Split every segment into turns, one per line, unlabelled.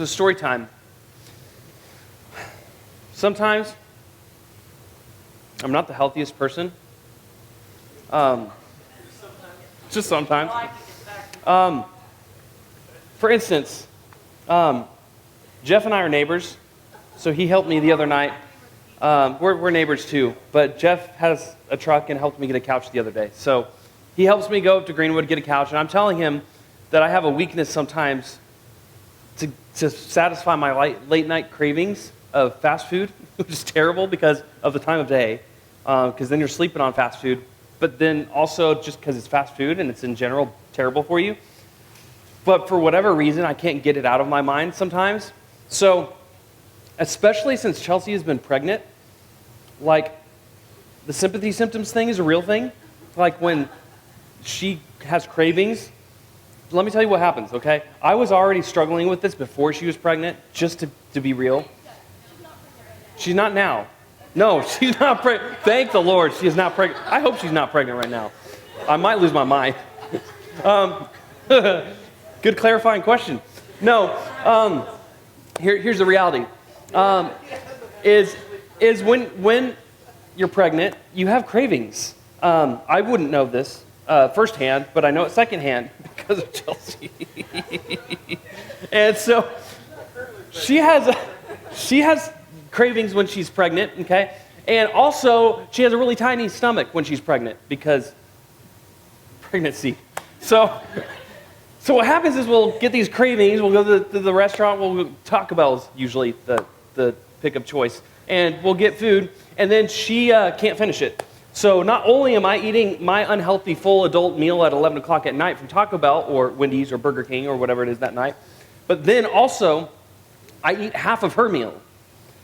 So story time. Sometimes I'm not the healthiest person. Just sometimes. For instance, Jeff and I are neighbors, so he helped me the other night. We're neighbors too, but Jeff has a truck and helped me get a couch the other day. So he helps me go up to Greenwood, get a couch, and I'm telling him that I have a weakness sometimes to satisfy my late night cravings of fast food, which is terrible because of the time of day, because then you're sleeping on fast food, but then also just because it's fast food and it's in general terrible for you. But for whatever reason, I can't get it out of my mind sometimes. So, especially since Chelsea has been pregnant, like, the sympathy symptoms thing is a real thing. Like, when she has cravings, let me tell you what happens, okay? I was already struggling with this before she was pregnant, just to be real. She's not now. No, she's not pregnant. Thank the Lord, she is not pregnant. I hope she's not pregnant right now. I might lose my mind. Good clarifying question. No, here's the reality. Is when you're pregnant, you have cravings. I wouldn't know this firsthand, but I know it secondhand because of Chelsea. And so she has cravings when she's pregnant, okay? And also, she has a really tiny stomach when she's pregnant because pregnancy. So what happens is we'll get these cravings, we'll go to the restaurant, we'll go, Taco Bell's usually the pick of choice, and we'll get food, and then she can't finish it. So not only am I eating my unhealthy full adult meal at 11 o'clock at night from Taco Bell or Wendy's or Burger King or whatever it is that night, but then also I eat half of her meal.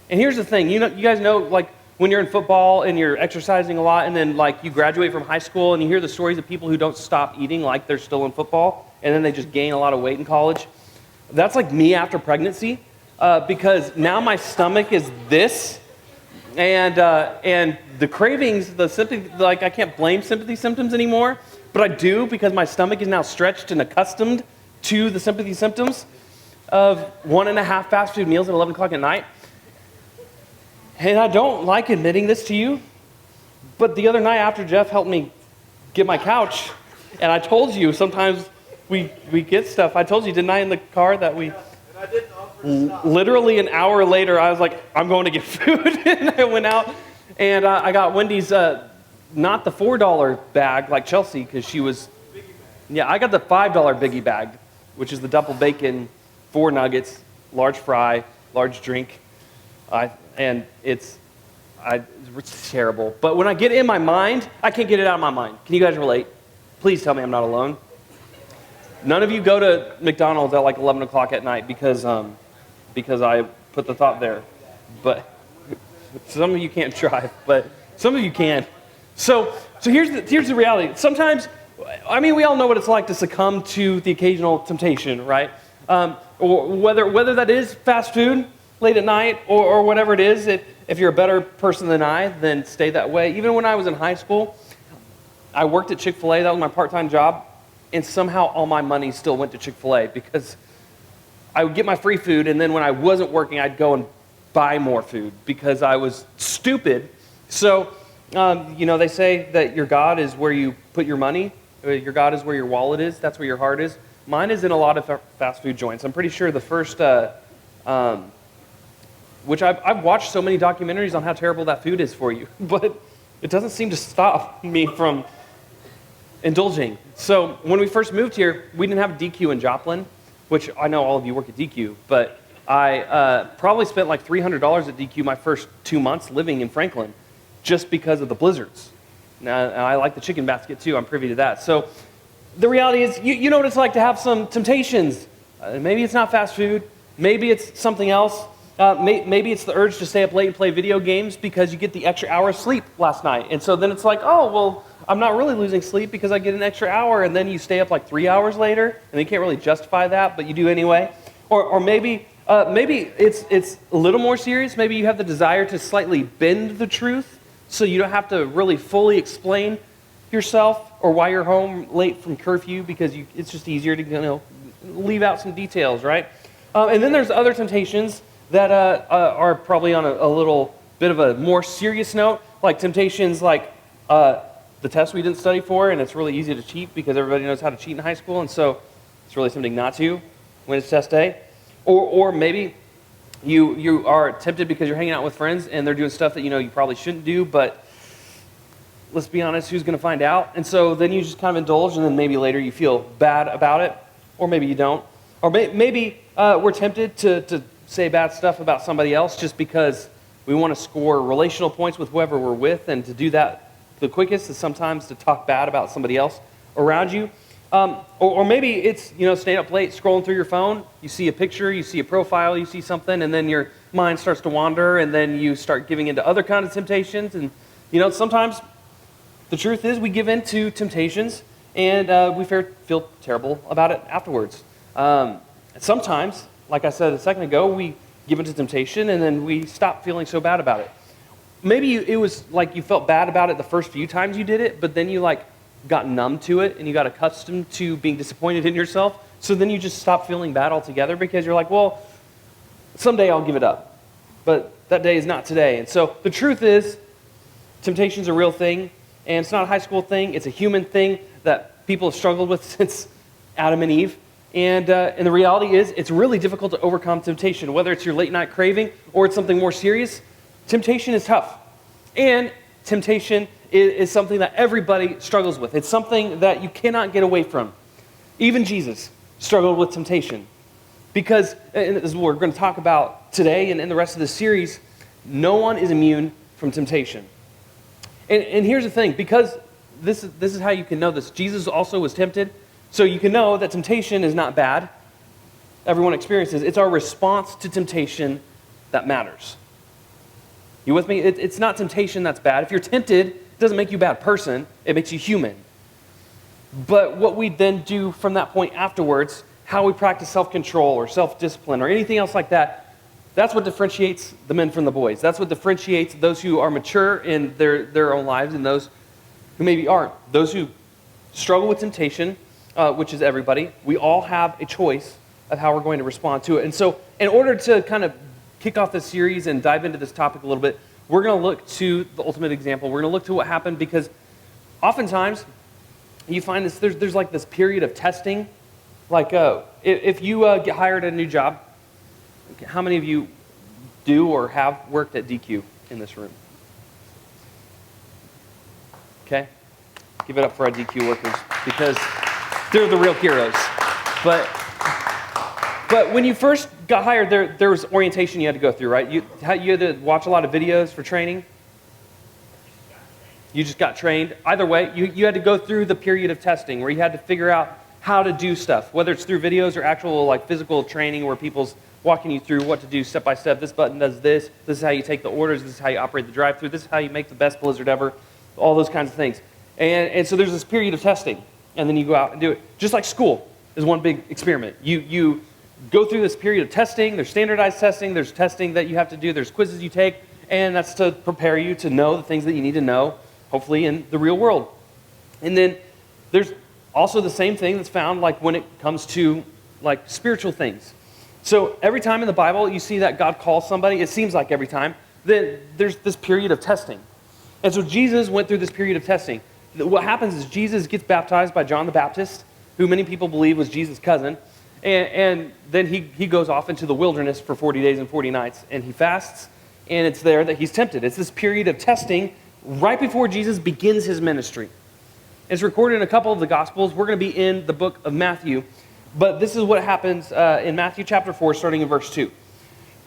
And here's the thing, you guys know, like, when you're in football and you're exercising a lot and then, like, you graduate from high school and you hear the stories of people who don't stop eating like they're still in football and then they just gain a lot of weight in college. That's like me after pregnancy because now my stomach is this and the cravings, the sympathy, like, I can't blame sympathy symptoms anymore, but I do because my stomach is now stretched and accustomed to the sympathy symptoms of 1.5 fast food meals at 11 o'clock at night. And I don't like admitting this to you, but the other night after Jeff helped me get my couch, and I told you sometimes we get stuff. I told you, didn't I, in the car that we... Literally an hour later, I was like, I'm going to get food. And I went out, and I got Wendy's, not the $4 bag like Chelsea, because she was... Yeah, I got the $5 biggie bag, which is the double bacon, 4 nuggets, large fry, large drink. And it's terrible. But when I get in my mind, I can't get it out of my mind. Can you guys relate? Please tell me I'm not alone. None of you go to McDonald's at like 11 o'clock at night because I put the thought there. But some of you can't drive, but some of you can. So here's the reality. Sometimes, I mean, we all know what it's like to succumb to the occasional temptation, right? Or whether that is fast food late at night, or whatever it is. If you're a better person than I, then stay that way. Even when I was in high school, I worked at Chick-fil-A. That was my part-time job. And somehow all my money still went to Chick-fil-A because I would get my free food, and then when I wasn't working, I'd go and buy more food because I was stupid. So, they say that your God is where you put your money. Your God is where your wallet is. That's where your heart is. Mine is in a lot of fast food joints. I'm pretty sure the first... which I've watched so many documentaries on how terrible that food is for you, but it doesn't seem to stop me from indulging. So when we first moved here, we didn't have a DQ in Joplin, which I know all of you work at DQ, but I probably spent like $300 at DQ my first 2 months living in Franklin just because of the blizzards. Now, I like the chicken basket too, I'm privy to that. So the reality is, you know what it's like to have some temptations. Maybe it's not fast food, maybe it's something else. Maybe it's the urge to stay up late and play video games because you get the extra hour of sleep last night. And so then it's like, oh, well, I'm not really losing sleep because I get an extra hour, and then you stay up like 3 hours later, and you can't really justify that, but you do anyway. Or maybe it's a little more serious. Maybe you have the desire to slightly bend the truth so you don't have to really fully explain yourself or why you're home late from curfew because it's just easier to leave out some details, right? And then there's other temptations that are probably on a little bit of a more serious note, like temptations like the test we didn't study for, and it's really easy to cheat because everybody knows how to cheat in high school, and so it's really tempting not to when it's test day. Or maybe you are tempted because you're hanging out with friends and they're doing stuff that you probably shouldn't do, but let's be honest, who's going to find out? And so then you just kind of indulge, and then maybe later you feel bad about it, or maybe you don't. Or maybe we're tempted to say bad stuff about somebody else just because we want to score relational points with whoever we're with, and to do that the quickest is sometimes to talk bad about somebody else around you. Or maybe it's, staying up late, scrolling through your phone, you see a picture, you see a profile, you see something, and then your mind starts to wander, and then you start giving into other kinds of temptations. And, sometimes the truth is we give in to temptations, and we feel terrible about it afterwards. Sometimes, like I said a second ago, we give into temptation, and then we stop feeling so bad about it. Maybe it was like you felt bad about it the first few times you did it, but then you got numb to it, and you got accustomed to being disappointed in yourself. So then you just stop feeling bad altogether because you're like, well, someday I'll give it up. But that day is not today. And so the truth is, temptation's a real thing, and it's not a high school thing. It's a human thing that people have struggled with since Adam and Eve. And the reality is, it's really difficult to overcome temptation, whether it's your late night craving or it's something more serious. Temptation is tough. And temptation is something that everybody struggles with. It's something that you cannot get away from. Even Jesus struggled with temptation. Because, and this is what we're going to talk about today and in the rest of the series, no one is immune from temptation. And here's the thing, because this is how you can know this. Jesus also was tempted, so you can know that temptation is not bad. Everyone experiences. It's our response to temptation that matters. You with me? It's not temptation that's bad. If you're tempted, it doesn't make you a bad person. It makes you human. But what we then do from that point afterwards, how we practice self-control or self-discipline or anything else like that, that's what differentiates the men from the boys. That's what differentiates those who are mature in their own lives and those who maybe aren't. Those who struggle with temptation, which is everybody, we all have a choice of how we're going to respond to it. And so in order to kind of kick off this series and dive into this topic a little bit, we're going to look to the ultimate example. We're going to look to what happened because oftentimes you find this, there's like this period of testing. Like if you get hired at a new job, how many of you do or have worked at DQ in this room? Okay? Give it up for our DQ workers because they're the real heroes. But when you first got hired, there was orientation you had to go through, right? You had to watch a lot of videos for training. You just got trained. Either way, you had to go through the period of testing where you had to figure out how to do stuff, whether it's through videos or actual physical training where people's walking you through what to do step by step. This button does this. This is how you take the orders. This is how you operate the drive-thru. This is how you make the best blizzard ever. All those kinds of things. And so there's this period of testing, and then you go out and do it. Just like school is one big experiment. You go through this period of testing. There's standardized testing. There's testing that you have to do. There's quizzes you take, and that's to prepare you to know the things that you need to know, hopefully in the real world. And then there's also the same thing that's found when it comes to spiritual things. So every time in the Bible you see that God calls somebody, it seems like every time, then there's this period of testing. And so Jesus went through this period of testing. What happens is Jesus gets baptized by John the Baptist, who many people believe was Jesus' cousin, and then he goes off into the wilderness for 40 days and 40 nights, and he fasts, and it's there that he's tempted. It's this period of testing right before Jesus begins his ministry. It's recorded in a couple of the Gospels. We're going to be in the book of Matthew, but this is what happens in Matthew chapter 4, starting in verse 2.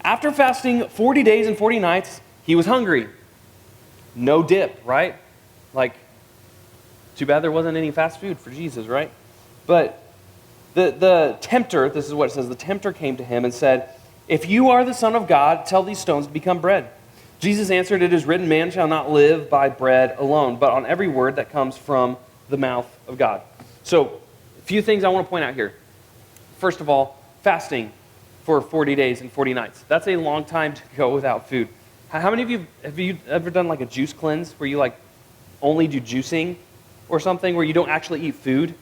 After fasting 40 days and 40 nights, he was hungry. No dip, right? Too bad there wasn't any fast food for Jesus, right? But the tempter, this is what it says, the tempter came to him and said, "If you are the Son of God, tell these stones to become bread." Jesus answered, "It is written, man shall not live by bread alone, but on every word that comes from the mouth of God." So, a few things I want to point out here. First of all, fasting for 40 days and 40 nights. That's a long time to go without food. How many of you, have you ever done a juice cleanse where you only do juicing or something where you don't actually eat food?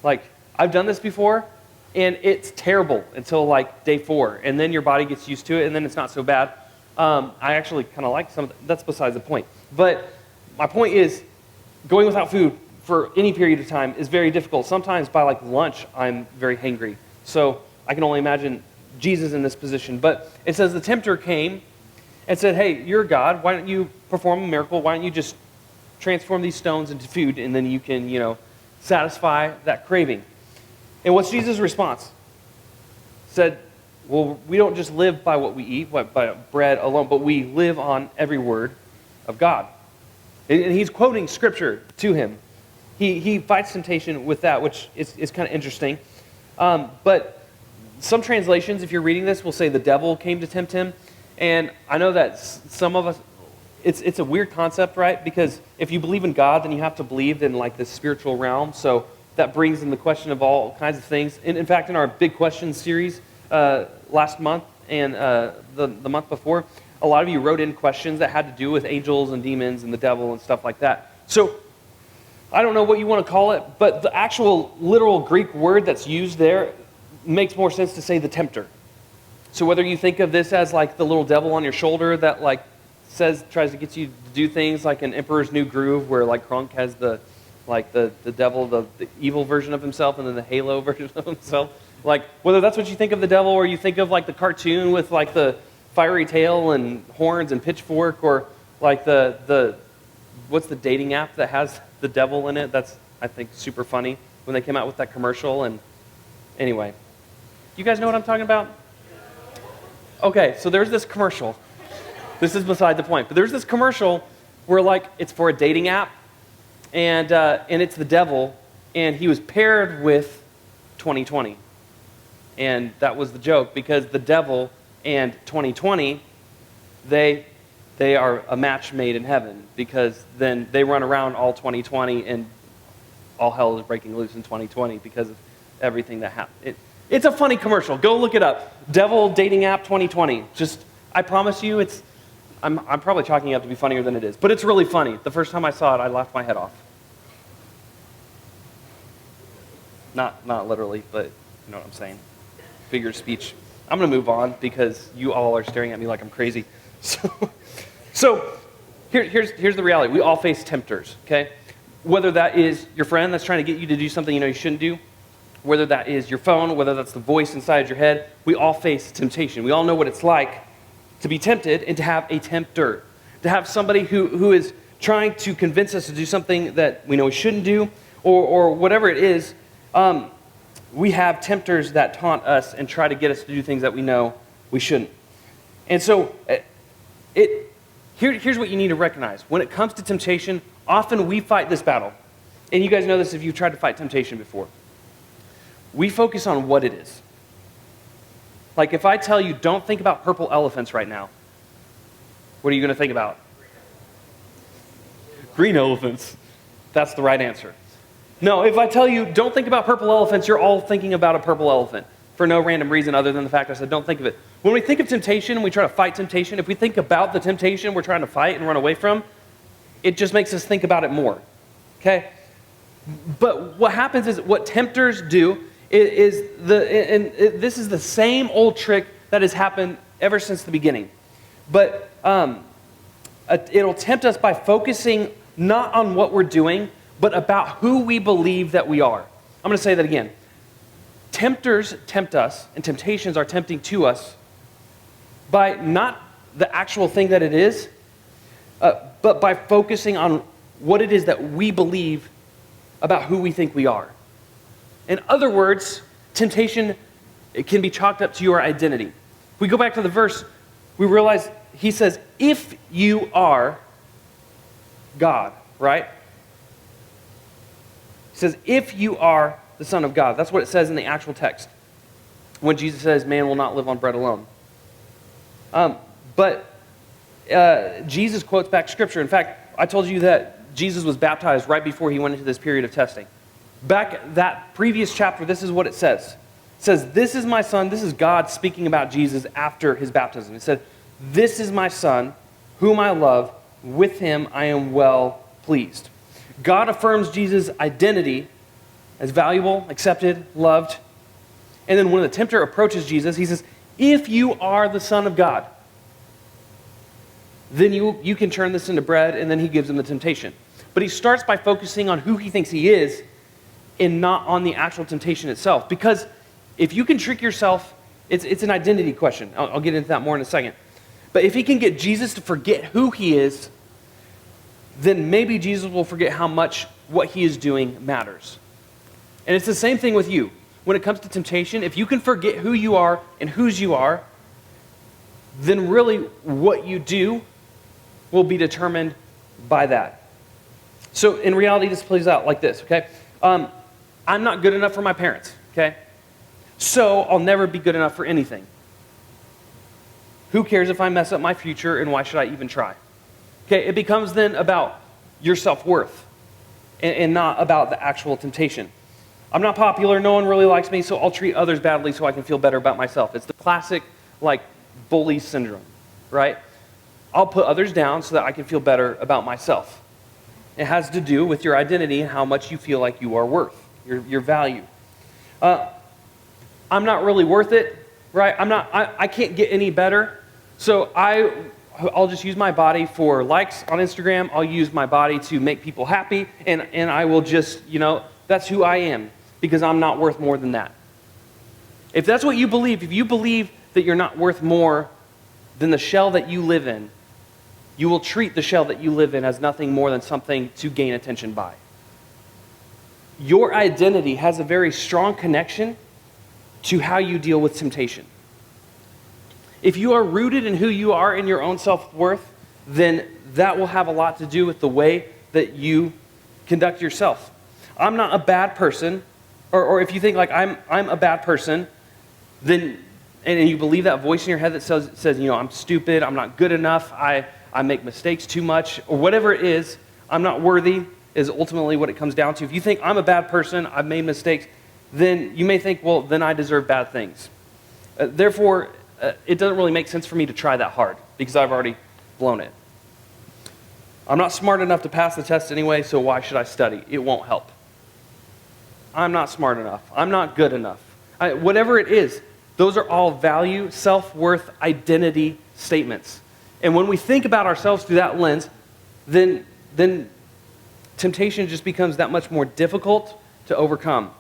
I've done this before, And it's terrible until like day 4. And then your body gets used to it, and then it's not so bad. I actually kind of like some of that's besides the point. But my point is, going without food for any period of time is very difficult. Sometimes by like lunch, I'm very hangry. So I can only imagine Jesus in this position. But it says the tempter came and said, hey, you're God. Why don't you perform a miracle? Why don't you just transform these stones into food, and then you can, satisfy that craving. And what's Jesus' response? Said, well, we don't just live by what we eat, by bread alone, but we live on every word of God. And he's quoting Scripture to him. He fights temptation with that, which is kind of interesting. But some translations, if you're reading this, will say the devil came to tempt him. And I know that some of us, it's a weird concept, right? Because if you believe in God, then you have to believe in like this spiritual realm. So that brings in the question of all kinds of things. And in fact, in our Big Questions series last month and the month before, a lot of you wrote in questions that had to do with angels and demons and the devil and stuff like that. So I don't know what you want to call it, but the actual literal Greek word that's used there makes more sense to say the tempter. So whether you think of this as like the little devil on your shoulder that like tries to get you to do things like in Emperor's New Groove, where like Kronk has the devil, the evil version of himself, and then the halo version of himself. Like whether that's what you think of the devil, or you think of like the cartoon with like the fiery tail and horns and pitchfork, or like the what's the dating app that has the devil in it? That's, I think, super funny when they came out with that commercial. And anyway, you guys know what I'm talking about? Okay, so there's this commercial. This is beside the point, but there's this commercial where like it's for a dating app, and it's the devil, and he was paired with 2020, and that was the joke, because the devil and 2020, they are a match made in heaven, because then they run around all 2020 and all hell is breaking loose in 2020 because of everything that happened. It's a funny commercial. Go look it up. Devil dating app 2020. Just, I promise you, I'm probably chalking it up to be funnier than it is, but it's really funny. The first time I saw it, I laughed my head off. Not literally, but you know what I'm saying. Figure of speech. I'm going to move on because you all are staring at me like I'm crazy. So here's the reality. We all face tempters, okay? Whether that is your friend that's trying to get you to do something you know you shouldn't do, whether that is your phone, whether that's the voice inside your head, we all face temptation. We all know what it's like to be tempted and to have a tempter, to have somebody who is trying to convince us to do something that we know we shouldn't do, or whatever it is. We have tempters that taunt us and try to get us to do things that we know we shouldn't. And so here's what you need to recognize. When it comes to temptation, often we fight this battle. And you guys know this if you've tried to fight temptation before. We focus on what it is. Like if I tell you, don't think about purple elephants right now, what are you going to think about? Green elephants. That's the right answer. No, if I tell you, don't think about purple elephants, you're all thinking about a purple elephant for no random reason other than the fact I said don't think of it. When we think of temptation and we try to fight temptation, if we think about the temptation we're trying to fight and run away from, it just makes us think about it more. Okay? But what happens is what tempters do this is the same old trick that has happened ever since the beginning. But it'll tempt us by focusing not on what we're doing, but about who we believe that we are. I'm going to say that again. Tempters tempt us, and temptations are tempting to us by not the actual thing that it is, but by focusing on what it is that we believe about who we think we are. In other words, temptation, it can be chalked up to your identity. If we go back to the verse, we realize he says, if you are God, right? He says, if you are the Son of God. That's what it says in the actual text when Jesus says, man will not live on bread alone. But Jesus quotes back Scripture. In fact, I told you that Jesus was baptized right before he went into this period of testing. Back that previous chapter, this is what it says. It says, this is my son. This is God speaking about Jesus after his baptism. It said, this is my son, whom I love. With him I am well pleased. God affirms Jesus' identity as valuable, accepted, loved. And then when the tempter approaches Jesus, he says, if you are the Son of God, then you can turn this into bread, and then he gives him the temptation. But he starts by focusing on who he thinks he is and not on the actual temptation itself. Because if you can trick yourself, it's an identity question. I'll get into that more in a second. But if he can get Jesus to forget who he is, then maybe Jesus will forget how much what he is doing matters. And it's the same thing with you. When it comes to temptation, if you can forget who you are and whose you are, then really what you do will be determined by that. So in reality, this plays out like this, okay? I'm not good enough for my parents, okay? So I'll never be good enough for anything. Who cares if I mess up my future, and why should I even try? Okay, it becomes then about your self-worth and not about the actual temptation. I'm not popular, no one really likes me, so I'll treat others badly so I can feel better about myself. It's the classic, bully syndrome, right? I'll put others down so that I can feel better about myself. It has to do with your identity and how much you feel like you are worth, your value. I'm not really worth it, right? I can't get any better, so I'll just use my body for likes on Instagram. I'll use my body to make people happy, and I will just, that's who I am, because I'm not worth more than that. If that's what you believe, if you believe that you're not worth more than the shell that you live in, you will treat the shell that you live in as nothing more than something to gain attention by. Your identity has a very strong connection to how you deal with temptation. If you are rooted in who you are in your own self-worth, then that will have a lot to do with the way that you conduct yourself. I'm not a bad person, or if you think like I'm a bad person, then and you believe that voice in your head that says I'm stupid, I'm not good enough, I make mistakes too much, or whatever it is, I'm not worthy is ultimately what it comes down to. If you think I'm a bad person, I've made mistakes, then you may think, well, then I deserve bad things. Therefore, it doesn't really make sense for me to try that hard because I've already blown it. I'm not smart enough to pass the test anyway, so why should I study? It won't help. I'm not smart enough. I'm not good enough. Whatever it is, those are all value, self-worth, identity statements. And when we think about ourselves through that lens, then temptation just becomes that much more difficult to overcome.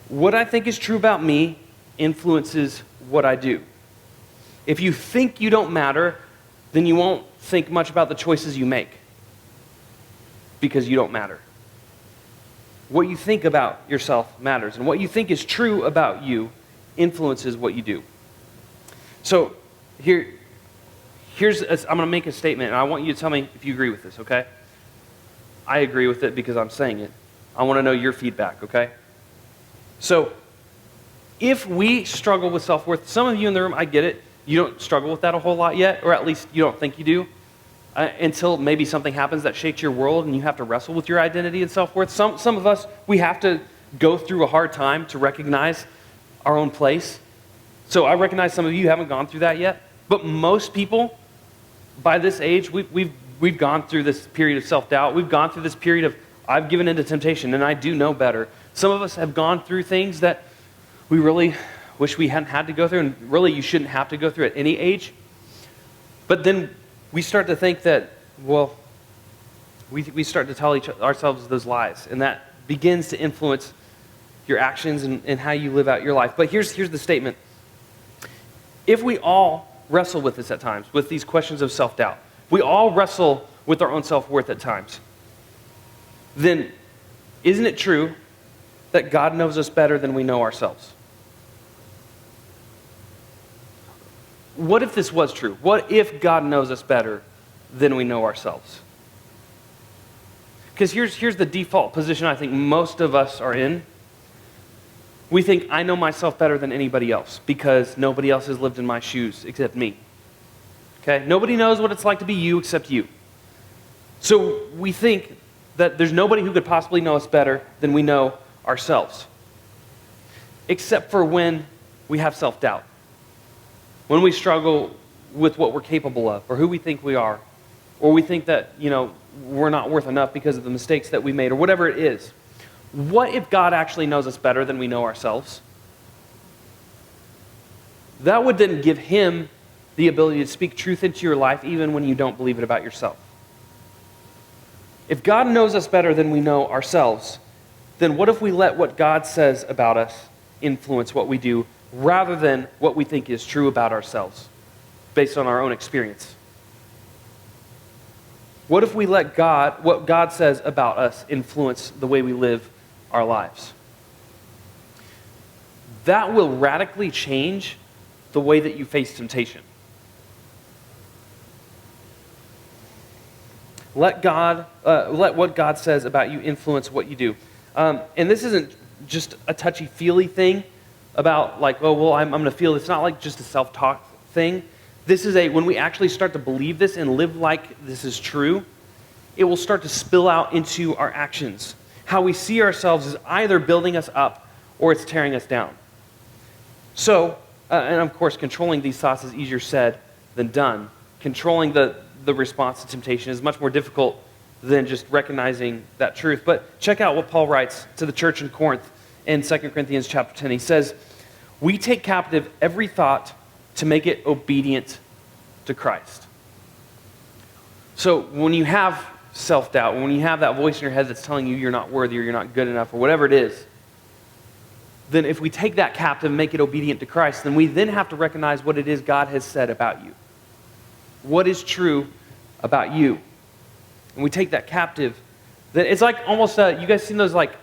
What I think is true about me influences what I do. If you think you don't matter, then you won't think much about the choices you make because you don't matter. What you think about yourself matters, and what you think is true about you influences what you do. So I'm going to make a statement, and I want you to tell me if you agree with this, okay? I agree with it because I'm saying it. I want to know your feedback, okay? So if we struggle with self-worth, some of you in the room, I get it, you don't struggle with that a whole lot yet, or at least you don't think you do, until maybe something happens that shakes your world and you have to wrestle with your identity and self-worth. Some of us, we have to go through a hard time to recognize our own place. So I recognize some of you haven't gone through that yet, but most people, by this age, we've gone through this period of self-doubt. We've gone through this period of, I've given into temptation and I do know better. Some of us have gone through things that we really wish we hadn't had to go through, and really you shouldn't have to go through at any age. But then we start to think that, well, we start to tell ourselves those lies, and that begins to influence your actions and how you live out your life. But here's the statement. If we all wrestle with this at times, with these questions of self-doubt, we all wrestle with our own self-worth at times, then isn't it true that God knows us better than we know ourselves? What if this was true? What if God knows us better than we know ourselves? Because here's the default position I think most of us are in. We think, I know myself better than anybody else because nobody else has lived in my shoes except me. Okay? Nobody knows what it's like to be you except you. So we think that there's nobody who could possibly know us better than we know ourselves. Except for when we have self-doubt. When we struggle with what we're capable of, or who we think we are, or we think that, we're not worth enough because of the mistakes that we made, or whatever it is. What if God actually knows us better than we know ourselves? that would then give him the ability to speak truth into your life even when you don't believe it about yourself. If God knows us better than we know ourselves, then what if we let what God says about us influence what we do rather than what we think is true about ourselves based on our own experience? What if we let what God says about us influence the way we live our lives? That will radically change the way that you face temptation. Let what God says about you influence what you do. And this isn't just a touchy-feely thing about like, oh, well, I'm going to feel. It's not like just a self-talk thing. This is when we actually start to believe this and live like this is true, it will start to spill out into our actions. How we see ourselves is either building us up or it's tearing us down. So, and of course, controlling these thoughts is easier said than done. Controlling the response to temptation is much more difficult than just recognizing that truth. But check out what Paul writes to the church in Corinth in 2 Corinthians chapter 10. He says, "We take captive every thought to make it obedient to Christ." So when you have self-doubt, when you have that voice in your head that's telling you you're not worthy or you're not good enough or whatever it is, then if we take that captive and make it obedient to Christ, then we then have to recognize what it is God has said about you. What is true about you? And we take that captive. Then it's like almost, you guys seen those like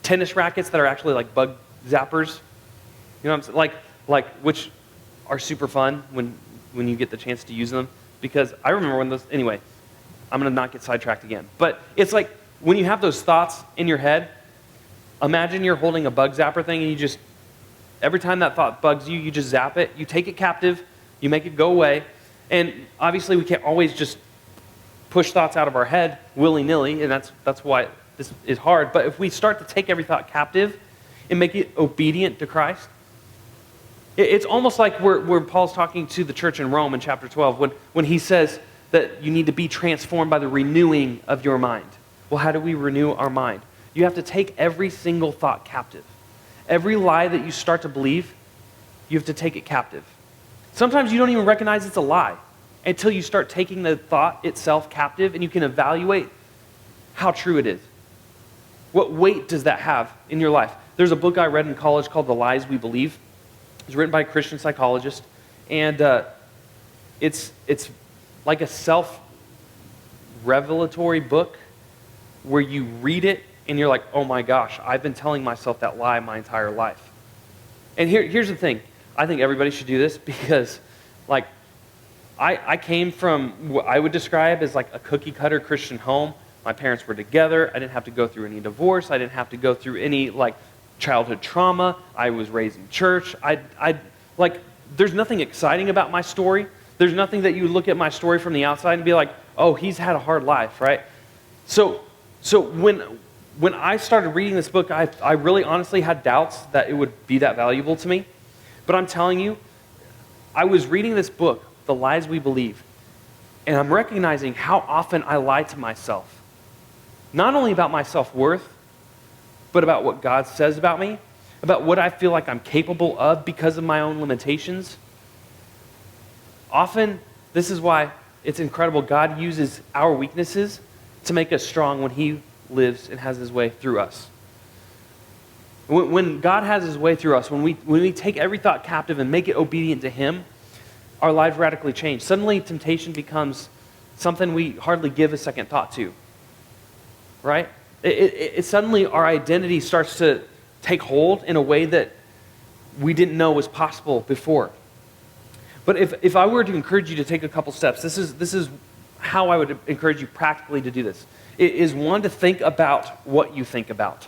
tennis rackets that are actually like bug zappers? You know what I'm saying? Like which are super fun when you get the chance to use them. Because I remember when those, anyway, I'm going to not get sidetracked again. But it's like when you have those thoughts in your head, imagine you're holding a bug zapper thing and you just, every time that thought bugs you, you just zap it. You take it captive, you make it go away. And obviously we can't always just push thoughts out of our head willy-nilly, and that's why this is hard. But if we start to take every thought captive and make it obedient to Christ, it's almost like where Paul's talking to the church in Rome in chapter 12 when he says that you need to be transformed by the renewing of your mind. Well, how do we renew our mind? You have to take every single thought captive. Every lie that you start to believe, you have to take it captive. Sometimes you don't even recognize it's a lie until you start taking the thought itself captive and you can evaluate how true it is. What weight does that have in your life? There's a book I read in college called The Lies We Believe. It's written by a Christian psychologist, and it's like a self-revelatory book where you read it and you're like, oh my gosh, I've been telling myself that lie my entire life. And here's the thing. I think everybody should do this because like I came from what I would describe as like a cookie-cutter Christian home. My parents were together. I didn't have to go through any divorce. I didn't have to go through any like childhood trauma. I was raised in church. There's nothing exciting about my story. There's nothing that you look at my story from the outside and be like, oh, he's had a hard life, right? So when I started reading this book, I really honestly had doubts that it would be that valuable to me. But I'm telling you, I was reading this book, The Lies We Believe, and I'm recognizing how often I lie to myself. Not only about my self-worth, but about what God says about me, about what I feel like I'm capable of because of my own limitations. Often, this is why it's incredible. God uses our weaknesses to make us strong when He lives and has His way through us. When God has His way through us, when we take every thought captive and make it obedient to Him, our lives radically change. Suddenly, temptation becomes something we hardly give a second thought to, right? It suddenly, our identity starts to take hold in a way that we didn't know was possible before. But if I were to encourage you to take a couple steps, this is how I would encourage you practically to do this. It is one, to think about what you think about.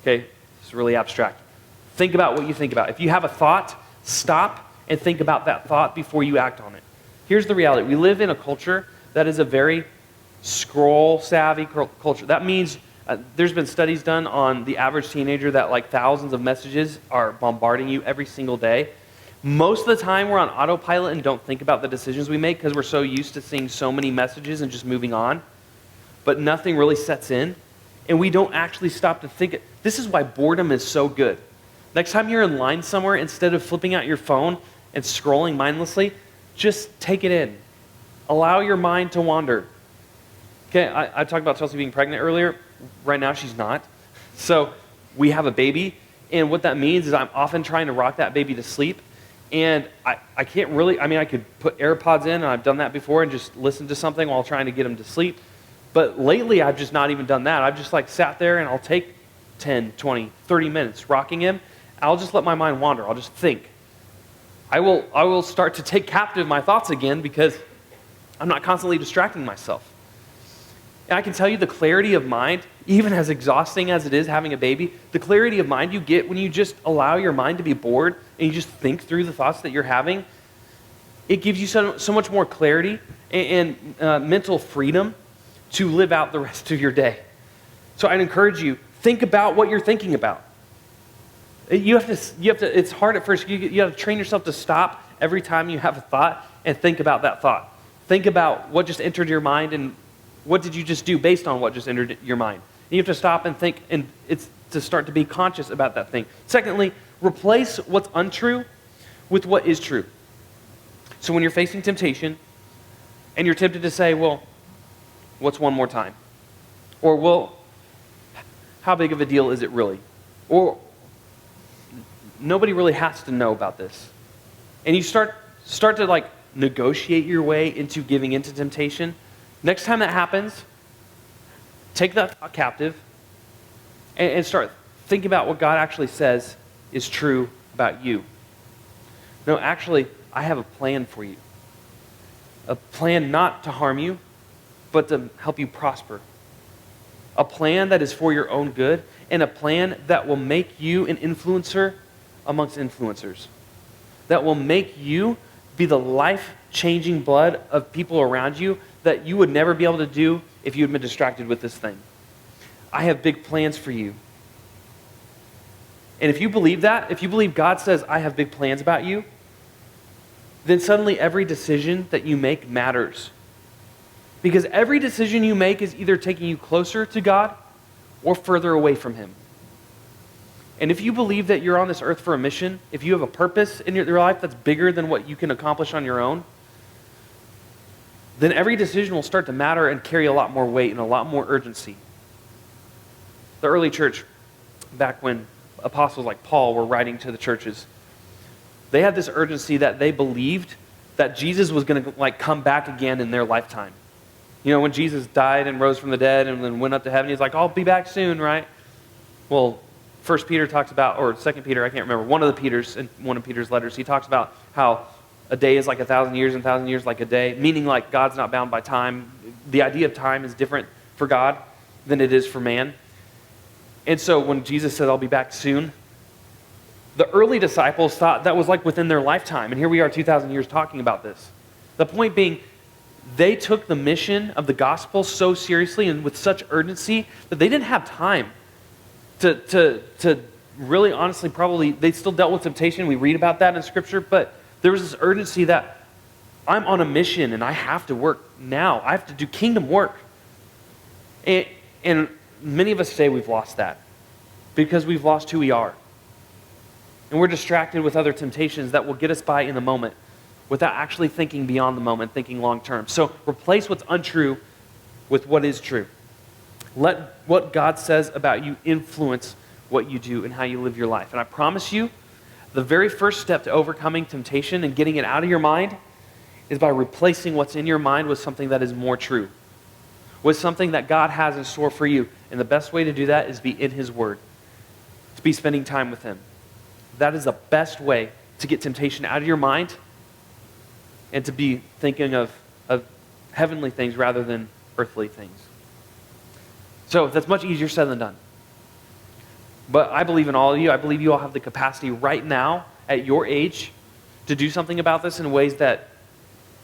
Okay? It's really abstract. Think about what you think about. If you have a thought, stop and think about that thought before you act on it. Here's the reality. We live in a culture that is a very scroll-savvy culture. That means there's been studies done on the average teenager that like thousands of messages are bombarding you every single day. Most of the time we're on autopilot and don't think about the decisions we make because we're so used to seeing so many messages and just moving on. But nothing really sets in. And we don't actually stop to think. This is why boredom is so good. Next time you're in line somewhere, instead of flipping out your phone and scrolling mindlessly, just take it in. Allow your mind to wander. Okay, I talked about Chelsea being pregnant earlier. Right now, she's not. So we have a baby, and what that means is I'm often trying to rock that baby to sleep, and I can't really, I could put AirPods in, and I've done that before, and just listen to something while trying to get him to sleep. But lately, I've just not even done that. I've just sat there, and I'll take 10, 20, 30 minutes rocking him. I'll just let my mind wander. I'll just think. I will start to take captive my thoughts again because I'm not constantly distracting myself. And I can tell you the clarity of mind, even as exhausting as it is having a baby, the clarity of mind you get when you just allow your mind to be bored and you just think through the thoughts that you're having, it gives you so much more clarity and mental freedom to live out the rest of your day. So I'd encourage you, think about what you're thinking about. You have to, it's hard at first. You have to train yourself to stop every time you have a thought and think about that thought. Think about what just entered your mind and what did you just do based on what just entered your mind. And you have to stop and think, and it's to start to be conscious about that thing. Secondly, replace what's untrue with what is true. So when you're facing temptation and you're tempted to say, well, what's one more time? Or, well, how big of a deal is it really? Or, nobody really has to know about this. And you start to negotiate your way into giving into temptation. Next time that happens, take that thought captive and start thinking about what God actually says is true about you. No, actually, I have a plan for you. A plan not to harm you, but to help you prosper. A plan that is for your own good, and a plan that will make you an influencer amongst influencers. That will make you be the life-changing blood of people around you that you would never be able to do if you had been distracted with this thing. I have big plans for you. And if you believe that, if you believe God says, I have big plans about you, then suddenly every decision that you make matters. Because every decision you make is either taking you closer to God or further away from Him. And if you believe that you're on this earth for a mission, if you have a purpose in your life that's bigger than what you can accomplish on your own, then every decision will start to matter and carry a lot more weight and a lot more urgency. The early church, back when apostles like Paul were writing to the churches, they had this urgency that they believed that Jesus was going to come back again in their lifetime. You know, when Jesus died and rose from the dead and then went up to heaven, he's like, I'll be back soon, right? Well, 1 Peter talks about, or 2 Peter, I can't remember, one of Peter's letters, he talks about how a day is like 1,000 years and 1,000 years like a day, meaning God's not bound by time. The idea of time is different for God than it is for man. And so when Jesus said, I'll be back soon, the early disciples thought that was within their lifetime. And here we are 2,000 years talking about this. The point being, they took the mission of the gospel so seriously and with such urgency that they didn't have time to really honestly probably, they still dealt with temptation. We read about that in Scripture, but there was this urgency that I'm on a mission and I have to work now. I have to do kingdom work. And many of us say we've lost that because we've lost who we are. And we're distracted with other temptations that will get us by in the moment without actually thinking beyond the moment, thinking long term. So replace what's untrue with what is true. Let what God says about you influence what you do and how you live your life. And I promise you, the very first step to overcoming temptation and getting it out of your mind is by replacing what's in your mind with something that is more true, with something that God has in store for you. And the best way to do that is be in His Word, to be spending time with Him. That is the best way to get temptation out of your mind and to be thinking of heavenly things rather than earthly things. So that's much easier said than done. But I believe in all of you. I believe you all have the capacity right now at your age to do something about this in ways that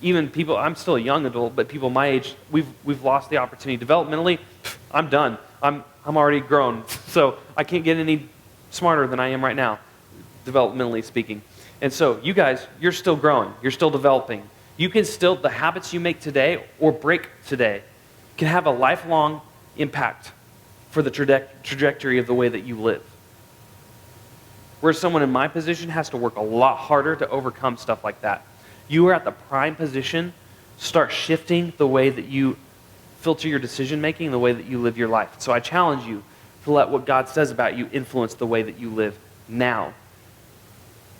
even people, I'm still a young adult, but people my age, we've lost the opportunity. Developmentally, I'm done. I'm already grown. So I can't get any smarter than I am right now, developmentally speaking. And so you guys, you're still growing. You're still developing. You can still, the habits you make today or break today can have a lifelong impact for the trajectory of the way that you live. Whereas someone in my position has to work a lot harder to overcome stuff like that. You are at the prime position. Start shifting the way that you filter your decision making, the way that you live your life. So I challenge you to let what God says about you influence the way that you live now,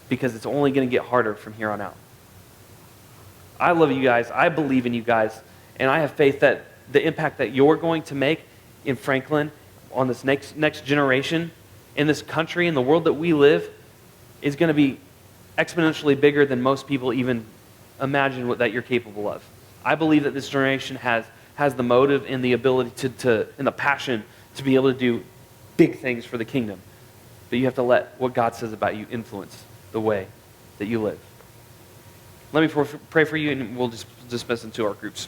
because it's only going to get harder from here on out. I love you guys. I believe in you guys. And I have faith that the impact that you're going to make in Franklin, on this next generation, in this country, in the world that we live, is going to be exponentially bigger than most people even imagine that you're capable of. I believe that this generation has the motive and the ability and the passion to be able to do big things for the kingdom. But you have to let what God says about you influence the way that you live. Let me pray for you, and we'll just dismiss into our groups.